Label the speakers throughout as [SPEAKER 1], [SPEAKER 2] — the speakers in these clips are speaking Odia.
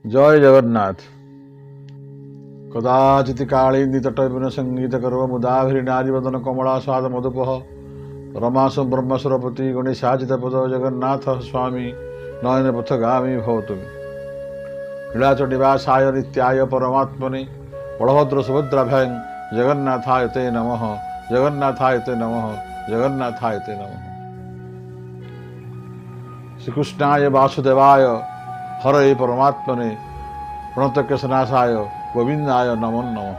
[SPEAKER 1] जय जगन्नाथ। कदाचित् काळीन्दी तटविन संगीत कर्व मुदाभिरी नारीवदन कमला स्वाद मधुपह रमासु ब्रह्मस्वरपति गणेशाचित पद जगन्नाथ स्वामी नयन पथगामी भवतुमि। लीलाचण्डिवासाय नित्याय परमात्मने बलभद्र सुभद्राभ्यां जगन्नाथाय ते नमः, जगन्नाथाय ते नमः, जगन्नाथाय ते नमः। श्रीकृष्णाय वासुदेवाय हरे परमात्मने प्रणतकेशनाशाय गोविंदाय नमो नमः।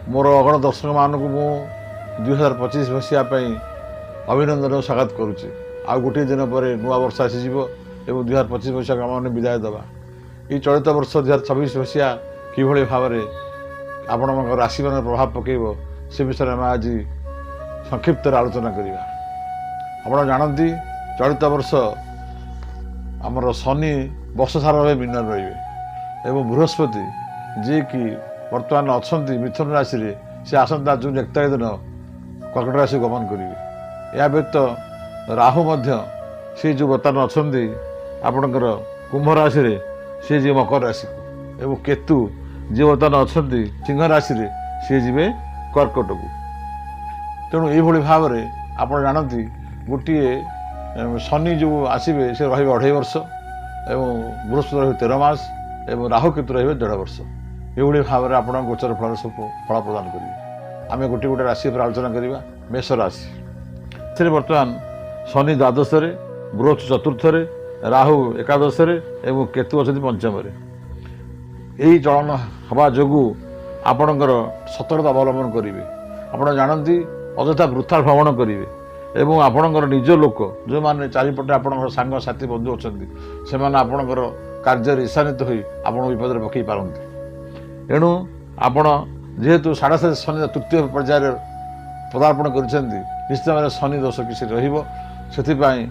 [SPEAKER 1] मोर अगण दर्शक मानक मु 2025 मसीहा अभिनंदन स्वागत करुच्ची। आ गोटे दिन पर नुआ वर्ष आसीज और 2025 मसीहा आम विदाय दबा। ये चलित वर्ष 2026 मसीहा किभली भाव में आपण राशि मान प्रभाव पकेब से विषय में आज संक्षिप्त आलोचना करवा। आप जानती चलित वर्ष आमर शनि वर्ष सारा मीन रे एवं बृहस्पति जी कि वर्तमान अच्छा मिथुन राशि रे से आसंता जून 1 तारिख दिन कर्कट राशि गमन करेंगे। या व्यतीत राहु से जो बर्तमान अच्छा आपणकर कुंभ राशि रे सी जी मकर राशि को एवं केतु जी बर्तमान अच्छा सिंह राशि रे सी जी कर्कट को। तेणु ये भाव में आप जानती गोटे शनि जो आसवे से रे 2.5 वर्ष एवं बृहस्पति रे 13 मास एवं राहु केतु रे 1.5 वर्ष। ये भाव में आप गोचर फल सब फल प्रदान करेंगे। आम गोटे गोटे राशि पर आलोचना करवा। मेष राशि से बर्तमान शनि द्वादश, बृहस्पति चतुर्थ, राहु एकादश एवं केतु अच्छा पंचम। यही चलन हवा जो आपणकर सतर्कता अवलंबन करेंगे। आप जानती अଯଥା वृथा भ्रमण करेंगे एवं आपणकर निज लोक जो मैंने चारिपटे आपणकर सांग साथी बंधु अच्छा से आपणकर कार्य ईशान्वित हो आप विपद में पकई पारती। एणु आपण जेहेतु 7.5 शनि तृतीय पर्यायर पदार्पण कर निश्चित भाव शनि दोष किसी रही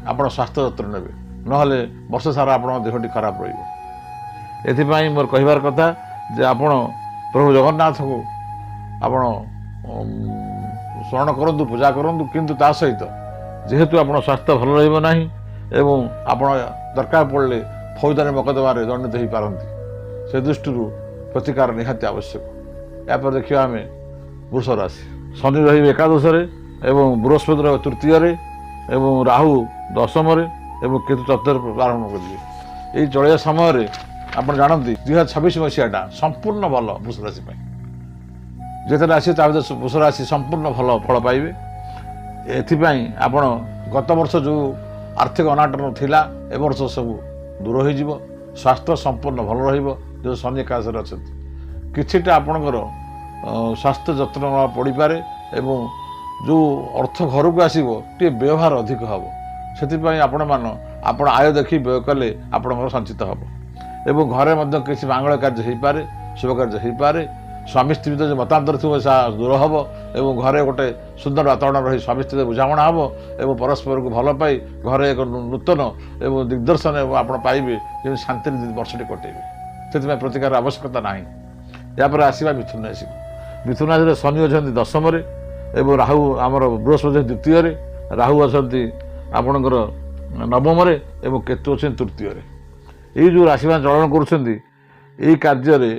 [SPEAKER 1] आप स्वास्थ्य जत्न ने ना वर्ष सारा आप देहटी खराब रही। मोर कहबार कथा जे आप प्रभु जगन्नाथ को आप स्मरण करूँ पूजा करूँ, किंतु ता सहित जेहेतु आप स्वास्थ्य भल रहा एवं आप दरकार पड़े फौजदारी मकदमार दंडित हो पारती। से दृष्टि प्रतिकार निहाती आवश्यक। या पर देखिए आम वृष राशि शनि रही एकादश एवं बृहस्पति तृतीय एवं राहु दशम एवं केतु चतुर्थ प्रारंभ करेंगे। ये चलिया समय आप जानती 2026 मसीहाटा संपूर्ण भल वृष राशि जिते राशि वृष राशि संपूर्ण भल फल पाइबे। एथिपाई आप गत वर्ष जो आर्थिक अनाटन थिला ए वर्ष सब दूर हो स्वास्थ्य संपूर्ण भल रो शनि एकादश अच्छा किछिटा आपणकर स्वास्थ्य जत्न पड़ पारे एवं जो अर्थ घर को आसो टे व्यवहार अधिक हम से आपण आय देखी व्यय कले आपणकर संचित हम एवं घरे किसी मांगल कार्य हो पारे शुभ कार्य हो पारे। स्वामी स्त्री जो मतांतर थी दूर हम एवं घरे गोटे सुंदर वातावरण रही स्वामी स्त्री बुझाणा हम एवं परस्पर को भल पाई घरे एक नूतन एवं दिग्दर्शन आप पाइबे जो शांति वर्षटी कटेबे। से प्रतिकार आवश्यकता ना। यापर आसवा मिथुन राशि। मिथुन राशि शनि अच्छा दशम एवं राहु आमर बृहस्पति द्वितीय, राहु अच्छा आपणकर नवम एवं केतु अच्छा तृतीय। ये जो राशि मान चलन कर कार्य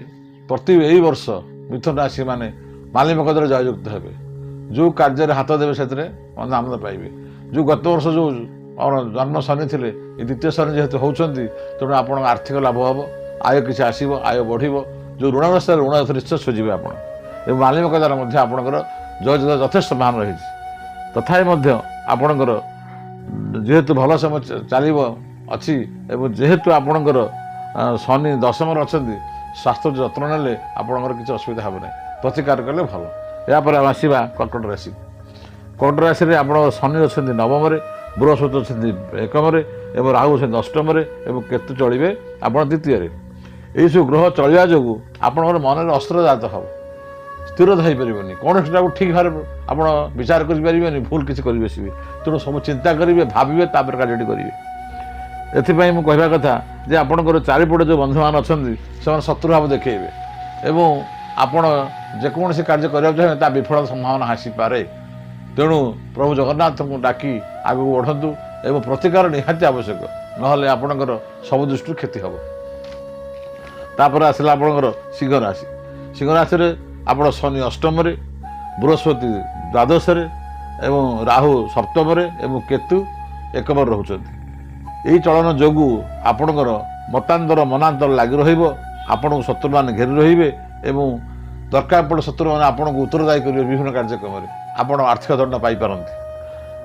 [SPEAKER 1] प्रति यही वर्ष मिथुन राशि माने माली मकदर जययुक्त हे। जो कार्य हाथ देवे से आनंद पाइबे। जो गत वर्ष जो जन्म शनि थे द्वितीय शनि जेहेतु होती तेणु आप आर्थिक लाभ हम आय किसी आसो आय बढ़ जो ऋणावस्था ऋण निश्चय सुझे आप माली मकदार आपणकर जय यथेष मान रही। तथापि आपणकर जेहेतु भल समय चलो अच्छी जेहेतु आपणकर शनि दशम अच्छा स्वास्थ्य जत्न ने आपंकर किसी असुविधा हे ना। प्रतिकार कले भल। यापर आसवा कर्कट राशि। कर्कट राशि में आप शनि अच्छा नवम, बृहस्पति अच्छा एकम एवं राहु अच्छा अष्टम एवं केतु चलिए आप द्वितीय। यही सब ग्रह चलिया जो आपंकर मन में अस्त्र जात हम स्थिरता हो पारे कौन से ठीक भाव आप विचार करें भूल किसी कर बसवे। तेणु सब चिंता करेंगे भावे तापर कार्य करेंगे। एथिपाई मु कहवा कथा जे आपणकर चारिपटे जो बंधु मान अच्छा से शत्रु भाव देखेबे एवं आपण जेकोसी कार्य करने चाहे ता विफल संभावना आसी पारे। तेणु प्रभु जगन्नाथ को डाकी आगू बढ़ु ଏବଂ ପ୍ରତିକାର ନିହାତି ଆବଶ୍ୟକ, ନହେଲେ ଆପଣଙ୍କର ସବୁ ଦୃଷ୍ଟିରୁ କ୍ଷତି ହେବ। ତାପରେ ଆସିଲା ଆପଣଙ୍କର ସିଂହ ରାଶି। ସିଂହ ରାଶିରେ ଆପଣ ଶନି ଅଷ୍ଟମରେ, ବୃହସ୍ପତି ଦ୍ୱାଦଶରେ ଏବଂ ରାହୁ ସପ୍ତମରେ ଏବଂ କେତୁ ଏକମରେ ରହୁଛନ୍ତି। ଏହି ଚଳନ ଯୋଗୁଁ ଆପଣଙ୍କର ମତାନ୍ତର ମନାନ୍ତର ଲାଗି ରହିବ, ଆପଣଙ୍କୁ ଶତ୍ରୁମାନେ ଘେରି ରହିବେ ଏବଂ ଦରକାର ପଡ଼େ ଶତ୍ରୁମାନେ ଆପଣଙ୍କୁ ଉତ୍ତରଦାୟୀ କରିବେ ବିଭିନ୍ନ କାର୍ଯ୍ୟକ୍ରମରେ। ଆପଣ ଆର୍ଥିକ ଦଣ୍ଡ ପାଇପାରନ୍ତି।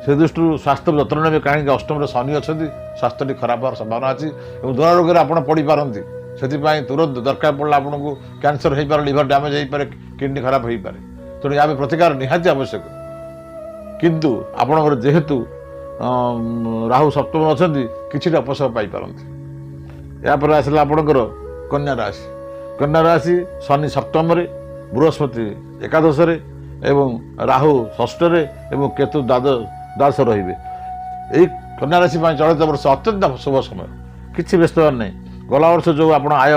[SPEAKER 1] ସେ ଦୃଷ୍ଟିରୁ ସ୍ୱାସ୍ଥ୍ୟ ଯତ୍ନ ନେବେ, କାହିଁକି ଅଷ୍ଟମରେ ଶନି ଅଛନ୍ତି, ସ୍ୱାସ୍ଥ୍ୟଟି ଖରାପ ହେବାର ସମ୍ଭାବନା ଅଛି ଏବଂ ଦୁରାରୋଗ୍ୟରେ ଆପଣ ପଡ଼ିପାରନ୍ତି। ସେଥିପାଇଁ ତୁରନ୍ତ ଦରକାର ପଡ଼ିଲେ ଆପଣଙ୍କୁ କ୍ୟାନ୍ସର ହୋଇପାରେ, ଲିଭର ଡ୍ୟାମେଜ୍ ହୋଇପାରେ, କିଡ଼ନୀ ଖରାପ ହୋଇପାରେ। ତେଣୁ ଏହା ପ୍ରତିକାର ନିହାତି ଆବଶ୍ୟକ। କିନ୍ତୁ ଆପଣଙ୍କର ଯେହେତୁ ରାହୁ ସପ୍ତମ ଅଛନ୍ତି, କିଛିଟା ଉପଶମ ପାଇପାରନ୍ତି। ଏହାପରେ ଆସିଲା ଆପଣଙ୍କର କନ୍ୟା ରାଶି। କନ୍ୟା ରାଶି ଶନି ସପ୍ତମରେ, ବୃହସ୍ପତି ଏକାଦଶରେ ଏବଂ ରାହୁ ଷଷ୍ଠରେ ଏବଂ କେତୁ ଦ୍ୱାଦଶ ରହିବେ। ଏହି କନ୍ୟା ରାଶି ପାଇଁ ଚଳିତ ବର୍ଷ ଅତ୍ୟନ୍ତ ଶୁଭ ସମୟ, କିଛି ବ୍ୟସ୍ତ ହେବାର ନାହିଁ। ଗଲା ବର୍ଷ ଯେଉଁ ଆପଣ ଆୟ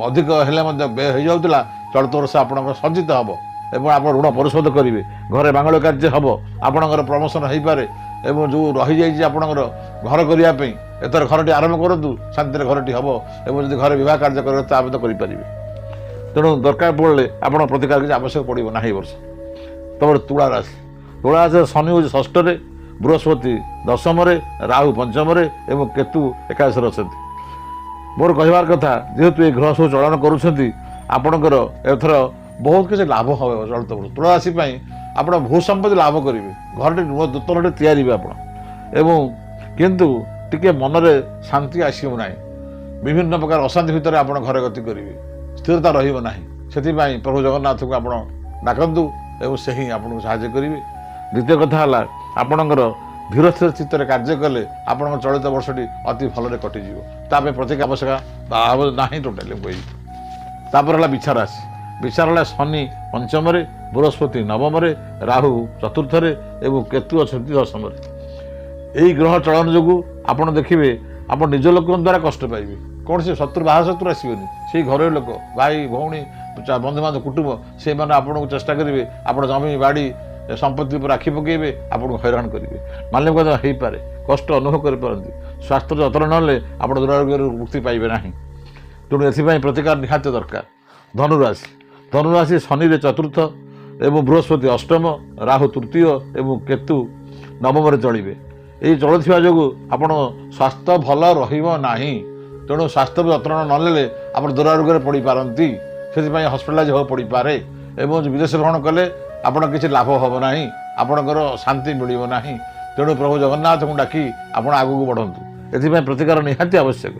[SPEAKER 1] ଅଧିକ ହେଲେ ମଧ୍ୟ ବ୍ୟୟ ହୋଇଯାଉଥିଲା, ଚଳିତ ବର୍ଷ ଆପଣଙ୍କର ସଞ୍ଚିତ ହେବ ଏବଂ ଆପଣ ଋଣ ପରିଶୋଧ କରିବେ। ଘରେ ମାଙ୍ଗଳ କାର୍ଯ୍ୟ ହେବ, ଆପଣଙ୍କର ପ୍ରମୋସନ୍ ହୋଇପାରେ ଏବଂ ଯେଉଁ ରହିଯାଇଛି ଆପଣଙ୍କର ଘର କରିବା ପାଇଁ, ଏଥର ଘରଟି ଆରମ୍ଭ କରନ୍ତୁ, ଶାନ୍ତିରେ ଘରଟି ହେବ ଏବଂ ଯଦି ଘରେ ବିବାହ କାର୍ଯ୍ୟ କରିବେ ତା ମଧ୍ୟ କରିପାରିବେ। ତେଣୁ ଦରକାର ପଡ଼ିଲେ ଆପଣ ପ୍ରତିକାର କିଛି ଆବଶ୍ୟକ ପଡ଼ିବ ନାହିଁ ଏ ବର୍ଷ। ତାପରେ ତୁଳା ରାଶି। ତୁଳା ରାଶିରେ ଶନି ହେଉଛି ଷଷ୍ଠରେ, ବୃହସ୍ପତି ଦଶମରେ, ରାହୁ ପଞ୍ଚମରେ ଏବଂ କେତୁ ଏକାଦଶରେ ଅଛନ୍ତି। ମୋର କହିବାର କଥା, ଯେହେତୁ ଏ ଗ୍ରହ ସବୁ ଚଳନ କରୁଛନ୍ତି, ଆପଣଙ୍କର ଏଥର ବହୁତ କିଛି ଲାଭ ହେବ ଚଳିତ ବର୍ଷ। ତୁଳା ରାଶି ପାଇଁ ଆପଣ ଭୂ ସମ୍ପତ୍ତି ଲାଭ କରିବେ, ଘରଟି ନୂତନଟେ ତିଆରିବେ ଆପଣ ଏବଂ କିନ୍ତୁ ଟିକେ ମନରେ ଶାନ୍ତି ଆସିବ ନାହିଁ, ବିଭିନ୍ନ ପ୍ରକାର ଅଶାନ୍ତି ଭିତରେ ଆପଣ ଘରେ ଗତି କରିବେ, ସ୍ଥିରତା ରହିବ ନାହିଁ। ସେଥିପାଇଁ ପ୍ରଭୁ ଜଗନ୍ନାଥଙ୍କୁ ଆପଣ ଡାକନ୍ତୁ ଏବଂ ସେ ହିଁ ଆପଣଙ୍କୁ ସାହାଯ୍ୟ କରିବେ। ଦ୍ୱିତୀୟ କଥା ହେଲା, ଆପଣଙ୍କର ଧୀର ସ୍ଥିର ଚିତ୍ତରେ କାର୍ଯ୍ୟ କଲେ ଆପଣଙ୍କ ଚଳିତ ବର୍ଷଟି ଅତି ଭଲରେ କଟିଯିବ। ତା ପାଇଁ ପ୍ରତିକାର ଆବଶ୍ୟକ ନାହିଁ ଟୋଟାଲି କହିବି। ତାପରେ ହେଲା ବିଛା ରାଶି। ବିଛା ହେଲା ଶନି ପଞ୍ଚମରେ, ବୃହସ୍ପତି ନବମରେ, ରାହୁ ଚତୁର୍ଥରେ ଏବଂ କେତୁ ଅଛନ୍ତି ଦଶମରେ। ଏହି ଗ୍ରହ ଚଳନ ଯୋଗୁଁ ଆପଣ ଦେଖିବେ ଆପଣ ନିଜ ଲୋକଙ୍କ ଦ୍ୱାରା କଷ୍ଟ ପାଇବେ। କୌଣସି ଶତ୍ରୁ ବାହାର ଶତ୍ରୁ ଆସିବେନି, ସେଇ ଘରୋଇ ଲୋକ, ଭାଇ ଭଉଣୀ, ବନ୍ଧୁବାନ୍ଧବ, କୁଟୁମ୍ବ, ସେମାନେ ଆପଣଙ୍କୁ ଚେଷ୍ଟା କରିବେ, ଆପଣ ଜମି ବାଡ଼ି ସମ୍ପତ୍ତି ଉପରେ ଆଖି ପକାଇବେ, ଆପଣଙ୍କୁ ହଇରାଣ କରିବେ। ମାଲିକ କଥା ହେଇପାରେ, କଷ୍ଟ ଅନୁଭବ କରିପାରନ୍ତି। ସ୍ୱାସ୍ଥ୍ୟ ଯତ୍ନ ନେଲେ ଆପଣ ଦୁରାରୋଗ୍ୟରୁ ମୁକ୍ତି ପାଇବେ ନାହିଁ। ତେଣୁ ଏଥିପାଇଁ ପ୍ରତିକାର ନିହାତି ଦରକାର। ଧନୁରାଶି। ଧନୁରାଶି ଶନିରେ ଚତୁର୍ଥ ଏବଂ ବୃହସ୍ପତି ଅଷ୍ଟମ, ରାହୁ ତୃତୀୟ ଏବଂ କେତୁ ନବମରେ ଚଳିବେ। ଏହି ଚଳୁଥିବା ଯୋଗୁଁ ଆପଣ ସ୍ୱାସ୍ଥ୍ୟ ଭଲ ରହିବ ନାହିଁ। ତେଣୁ ସ୍ୱାସ୍ଥ୍ୟ ଯତ୍ନ ନ ନେଲେ ଆପଣ ଦୁରାରୋଗ୍ୟରେ ପଡ଼ିପାରନ୍ତି। ସେଥିପାଇଁ ହସ୍ପିଟାଲାଇଜ୍ ହେବାକୁ ପଡ଼ିପାରେ ଏବଂ ବିଦେଶ ଭ୍ରମଣ କଲେ ଆପଣ କିଛି ଲାଭ ହେବ ନାହିଁ, ଆପଣଙ୍କର ଶାନ୍ତି ମିଳିବ ନାହିଁ। ତେଣୁ ପ୍ରଭୁ ଜଗନ୍ନାଥଙ୍କୁ ଡାକି ଆପଣ ଆଗକୁ ବଢ଼ନ୍ତୁ। ଏଥିପାଇଁ ପ୍ରତିକାର ନିହାତି ଆବଶ୍ୟକ।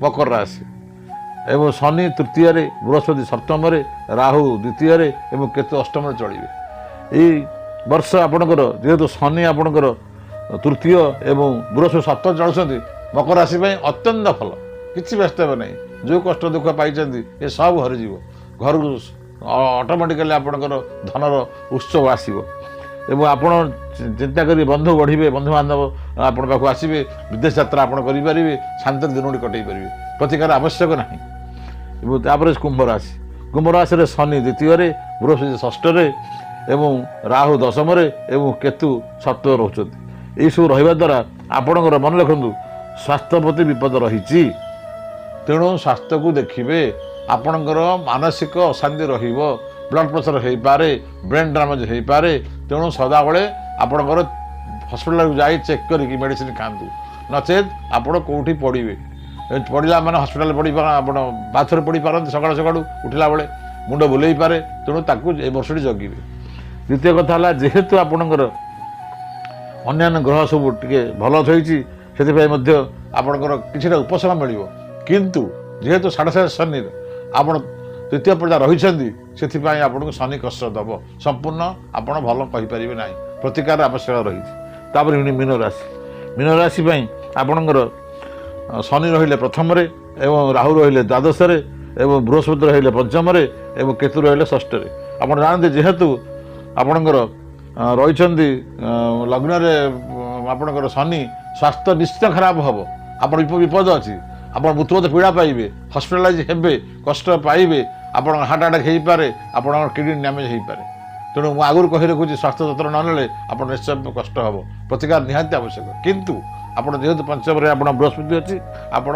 [SPEAKER 1] ମକର ରାଶି ଏବଂ ଶନି ତୃତୀୟରେ, ବୃହସ୍ପତି ସପ୍ତମରେ, ରାହୁ ଦ୍ୱିତୀୟରେ ଏବଂ କେତୁ ଅଷ୍ଟମରେ ଚଳିବେ। ଏହି ବର୍ଷ ଆପଣଙ୍କର ଯେହେତୁ ଶନି ଆପଣଙ୍କର ତୃତୀୟ ଏବଂ ବୃହସ୍ପତି ସପ୍ତମ ଚଳୁଛନ୍ତି, ମକର ରାଶି ପାଇଁ ଅତ୍ୟନ୍ତ ଭଲ, କିଛି ବ୍ୟସ୍ତ ହେବେ ନାହିଁ। ଯେଉଁ କଷ୍ଟ ଦୁଃଖ ପାଇଛନ୍ତି ଏ ସବୁ ହରିଯିବ। ଘରକୁ ଅଟୋମେଟିକାଲି ଆପଣଙ୍କର ଧନର ଉତ୍ସବ ଆସିବ ଏବଂ ଆପଣ ଚିନ୍ତା କରି ବନ୍ଧୁ ବଢ଼ିବେ, ବନ୍ଧୁବାନ୍ଧବ ଆପଣଙ୍କ ପାଖକୁ ଆସିବେ, ବିଦେଶ ଯାତ୍ରା ଆପଣ କରିପାରିବେ, ଶାନ୍ତିରେ ଦିନଟି କଟେଇ ପାରିବେ। ପ୍ରତିକାର ଆବଶ୍ୟକ ନାହିଁ। ଏବଂ ତାପରେ କୁମ୍ଭ ରାଶି। କୁମ୍ଭ ରାଶିରେ ଶନି ଦ୍ୱିତୀୟରେ, ବୃହସ୍ପତି ଷଷ୍ଠରେ ଏବଂ ରାହୁ ଦଶମରେ ଏବଂ କେତୁ ସପ୍ତମରେ ରହୁଛନ୍ତି। ଏହିସବୁ ରହିବା ଦ୍ୱାରା ଆପଣଙ୍କର ମନେ ରଖନ୍ତୁ ସ୍ୱାସ୍ଥ୍ୟ ପ୍ରତି ବିପଦ ରହିଛି। ତେଣୁ ସ୍ୱାସ୍ଥ୍ୟକୁ ଦେଖିବେ। ଆପଣଙ୍କର ମାନସିକ ଅଶାନ୍ତି ରହିବ, ବ୍ଲଡ଼ ପ୍ରେସର ହୋଇପାରେ, ବ୍ରେନ୍ ଡ୍ୟାମେଜ୍ ହୋଇପାରେ। ତେଣୁ ସଦାବେଳେ ଆପଣଙ୍କର ହସ୍ପିଟାଲକୁ ଯାଇ ଚେକ୍ କରିକି ମେଡ଼ିସିନ ଖାଆନ୍ତୁ, ନଚେତ୍ ଆପଣ କେଉଁଠି ପଡ଼ିବେ। ପଡ଼ିଲା ମାନେ ହସ୍ପିଟାଲ ଆପଣ ବାଥରେ ପଡ଼ିପାରନ୍ତି, ସକାଳୁ ସକାଳୁ ଉଠିଲା ବେଳେ ମୁଣ୍ଡ ବୁଲେଇପାରେ। ତେଣୁ ତାକୁ ଏ ବର୍ଷଟି ଜଗିବେ। ଦ୍ୱିତୀୟ କଥା ହେଲା, ଯେହେତୁ ଆପଣଙ୍କର ଅନ୍ୟାନ୍ୟ ଗ୍ରହ ସବୁ ଟିକେ ଭଲ ଥୋଇଛି, ସେଥିପାଇଁ ମଧ୍ୟ ଆପଣଙ୍କର କିଛିଟା ଉପଶମ ମିଳିବ। କିନ୍ତୁ ଯେହେତୁ ସାଢ଼େ ସାତ ଶନି ଆପଣ ତୃତୀୟ ପର୍ଯ୍ୟାୟ ରହିଛନ୍ତି, ସେଥିପାଇଁ ଆପଣଙ୍କୁ ଶନି କଷ୍ଟ ଦେବ। ସମ୍ପୂର୍ଣ୍ଣ ଆପଣ ଭଲ କହିପାରିବେ ନାହିଁ, ପ୍ରତିକାର ଆବଶ୍ୟକ ରହିଛି। ତାପରେ ମୀନ ରାଶି। ମୀନ ରାଶି ପାଇଁ ଆପଣଙ୍କର ଶନି ରହିଲେ ପ୍ରଥମରେ ଏବଂ ରାହୁ ରହିଲେ ଦ୍ୱାଦଶରେ ଏବଂ ବୃହସ୍ପତି ରହିଲେ ପଞ୍ଚମରେ ଏବଂ କେତୁ ରହିଲେ ଷଷ୍ଠରେ। ଆପଣ ଜାଣନ୍ତି ଯେହେତୁ ଆପଣଙ୍କର ରହିଛନ୍ତି ଲଗ୍ନରେ ଆପଣଙ୍କର ଶନି, ସ୍ୱାସ୍ଥ୍ୟ ନିଶ୍ଚିତ ଖରାପ ହେବ। ଆପଣ ବିପଦ ଅଛି, ଆପଣ ମୃତ୍ୟୁବତ ପୀଡ଼ା ପାଇବେ, ହସ୍ପିଟାଲାଇଜ୍ ହେବେ, କଷ୍ଟ ପାଇବେ, ଆପଣଙ୍କ ହାର୍ଟ ଆଟାକ୍ ହୋଇପାରେ, ଆପଣଙ୍କର କିଡ଼ନୀ ଡ୍ୟାମେଜ୍ ହୋଇପାରେ। ତେଣୁ ମୁଁ ଆଗରୁ କହି ରଖୁଛି ସ୍ୱାସ୍ଥ୍ୟ ଯତ୍ନ ନ ନେଲେ ଆପଣ ନିଶ୍ଚୟ କଷ୍ଟ ହେବ, ପ୍ରତିକାର ନିହାତି ଆବଶ୍ୟକ। କିନ୍ତୁ ଆପଣ ଯେହେତୁ ପଞ୍ଚମରେ ଆପଣ ବୃହସ୍ପତି ଅଛି, ଆପଣ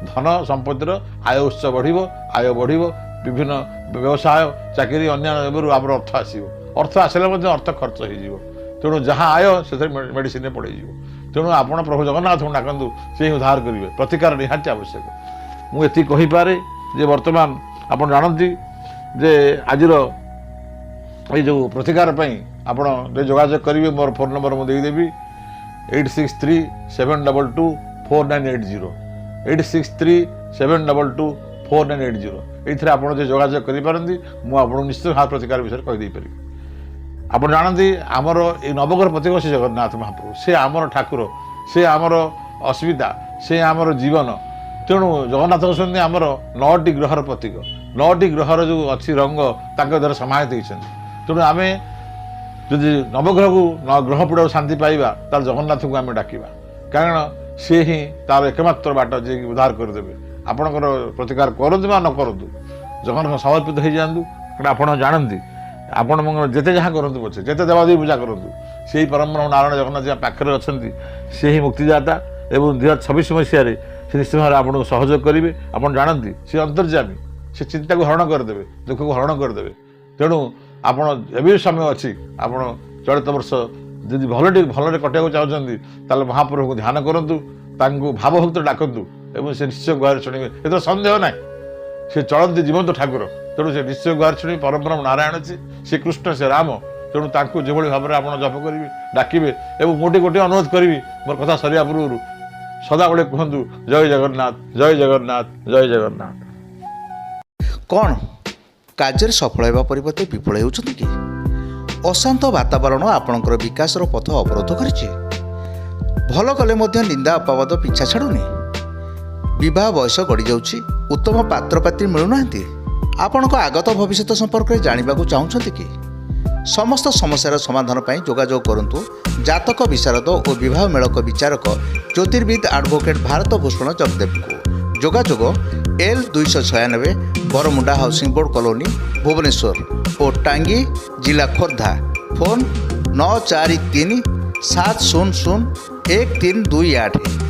[SPEAKER 1] ଧନ ସମ୍ପତ୍ତିର ଆୟ ଉତ୍ସ ବଢ଼ିବ, ଆୟ ବଢ଼ିବ, ବିଭିନ୍ନ ବ୍ୟବସାୟ ଚାକିରି ଅନ୍ୟାନ୍ୟ ଏବେରୁ ଆମର ଅର୍ଥ ଆସିବ, ଅର୍ଥ ଆସିଲେ ମଧ୍ୟ ଅର୍ଥ ଖର୍ଚ୍ଚ ହୋଇଯିବ। ତେଣୁ ଯାହା ଆୟ ସେଥିରେ ମେଡ଼ିସିନରେ ପଳେଇଯିବ। ତେଣୁ ଆପଣ ପ୍ରଭୁ ଜଗନ୍ନାଥଙ୍କୁ ଡାକନ୍ତୁ, ସେ ହିଁ ଉଦ୍ଧାର କରିବେ, ପ୍ରତିକାର ନିହାତି ଆବଶ୍ୟକ। ମୁଁ ଏତିକି କହିପାରେ ଯେ ବର୍ତ୍ତମାନ ଆପଣ ଜାଣନ୍ତି ଯେ ଆଜିର ଏଇ ଯେଉଁ ପ୍ରତିକାର ପାଇଁ ଆପଣ ଯୋଗାଯୋଗ କରିବେ, ମୋର ଫୋନ୍ ନମ୍ବର ମୁଁ ଦେଇଦେବି 8637224980 8637224980। ଏଇଥିରେ ଆପଣ ଯେ ଯୋଗାଯୋଗ କରିପାରନ୍ତି, ମୁଁ ଆପଣଙ୍କୁ ନିଶ୍ଚିତ ଭାବେ ପ୍ରତିକାର ବିଷୟରେ କହିଦେଇପାରିବି। ଆପଣ ଜାଣନ୍ତି ଆମର ଏଇ ନବଗ୍ରହ ପ୍ରତୀକ ସେ ଜଗନ୍ନାଥ ମହାପ୍ରଭୁ, ସେ ଆମର ଠାକୁର, ସେ ଆମର ଅସ୍ମିତା, ସେ ଆମର ଜୀବନ। ତେଣୁ ଜଗନ୍ନାଥ ହେଉଛନ୍ତି ଆମର 9ଟି ଗ୍ରହର ପ୍ରତୀକ, 9ଟି ଗ୍ରହର ଯେଉଁ ଅଛି ରଙ୍ଗ ତାଙ୍କ ଦ୍ୱାରା ସମାହିତ ହେଇଛନ୍ତି। ତେଣୁ ଆମେ ଯଦି ନବଗ୍ରହକୁ ଗ୍ରହପୀଡ଼ରୁ ଶାନ୍ତି ପାଇବା ତାହେଲେ ଜଗନ୍ନାଥଙ୍କୁ ଆମେ ଡାକିବା, କାରଣ ସିଏ ହିଁ ତାର ଏକମାତ୍ର ବାଟ ଯିଏକି ଉଦ୍ଧାର କରିଦେବେ। ଆପଣଙ୍କର ପ୍ରତିକାର କରନ୍ତୁ ବା ନ କରନ୍ତୁ, ଜଗନ୍ନାଥ ସମର୍ପିତ ହେଇଯାଆନ୍ତୁ। କାରଣ ଆପଣ ଜାଣନ୍ତି ଆପଣ ଯେତେ ଯାହା କରନ୍ତୁ ପଛେ, ଯେତେ ଦେବାଦେବୀ ପୂଜା କରନ୍ତୁ, ସେହି ପରମବ୍ରହ୍ମ ନାରାୟଣ ଜଗନ୍ନାଥ ଯାହା ପାଖରେ ଅଛନ୍ତି, ସେ ହିଁ ମୁକ୍ତିଦାତା। ଏବଂ 2026 ମସିହାରେ ସେ ନିଶ୍ଚିତ ଭାବରେ ଆପଣଙ୍କୁ ସହଯୋଗ କରିବେ। ଆପଣ ଜାଣନ୍ତି ସେ ଅନ୍ତର୍ଯାମୀ, ସେ ଚିନ୍ତାକୁ ହରଣ କରିଦେବେ, ଦୁଃଖକୁ ହରଣ କରିଦେବେ। ତେଣୁ ଆପଣ ଏବେ ସମୟ ଅଛି, ଆପଣ ଚଳିତ ବର୍ଷ ଯଦି ଭଲରେ କଟିବାକୁ ଚାହୁଁଛନ୍ତି ତାହେଲେ ମହାପ୍ରଭୁଙ୍କୁ ଧ୍ୟାନ କରନ୍ତୁ, ତାଙ୍କୁ ଭାବଭକ୍ତ ଡାକନ୍ତୁ ଏବଂ ସେ ନିଶ୍ଚୟ ଗୁହାରି ଶୁଣିବେ, ଏଥିରେ ସନ୍ଦେହ ନାହିଁ। ସେ ଚଳନ୍ତି ଜୀବନ୍ତ ଠାକୁର, ତେଣୁ ସେ ନିଶ୍ଚୟ ଗୁହାରି ଶୁଣିବେ। ପରବ୍ରହ୍ମ ନାରାୟଣ ଅଛି, ସେ କୃଷ୍ଣ, ସେ ରାମ। ତେଣୁ ତାଙ୍କୁ ଯେଭଳି ଭାବରେ ଆପଣ ଜପ କରିବେ, ଡାକିବେ। ଏବଂ ଗୋଟିଏ ଅନୁରୋଧ କରିବି, ମୋର କଥା ସରିବା ପୂର୍ବରୁ ସଦାବେଳେ କୁହନ୍ତୁ ଜୟ ଜଗନ୍ନାଥ, ଜୟ ଜଗନ୍ନାଥ, ଜୟ ଜଗନ୍ନାଥ।
[SPEAKER 2] କ'ଣ କାର୍ଯ୍ୟରେ ସଫଳ ହେବା ପରିବର୍ତ୍ତେ ବିଫଳ ହେଉଛନ୍ତି କି? ଅଶାନ୍ତ ବାତାବରଣ ଆପଣଙ୍କର ବିକାଶର ପଥ ଅବରୋଧ କରିଛି। ଭଲ କଲେ ମଧ୍ୟ ନିନ୍ଦା ଅପବାଦ ପିଛା ଛାଡ଼ୁନି। ବିବାହ ବୟସ ଗଡ଼ିଯାଉଛି, ଉତ୍ତମ ପାତ୍ରପାତ୍ରୀ ମିଳୁନାହାନ୍ତି। ଆପଣଙ୍କ ଆଗତ ଭବିଷ୍ୟତ ସମ୍ପର୍କରେ ଜାଣିବାକୁ ଚାହୁଁଛନ୍ତି କି? ସମସ୍ତ ସମସ୍ୟାର ସମାଧାନ ପାଇଁ ଯୋଗାଯୋଗ କରନ୍ତୁ ଜାତକ ବିଶାରଦ ଓ ବିବାହ ମେଳକ ବିଚାରକ ଜ୍ୟୋତିର୍ବିଦ ଆଡଭୋକେଟ୍ ଭାରତ ଭୂଷଣ ଜଗଦେବଙ୍କୁ। ଯୋଗାଯୋଗ L296 Baramunda housing board colony Bhubaneswar ଓ ଟାଙ୍ଗୀ ଜିଲ୍ଲା ଖୋର୍ଦ୍ଧା। ଫୋନ୍ 943 700 1328।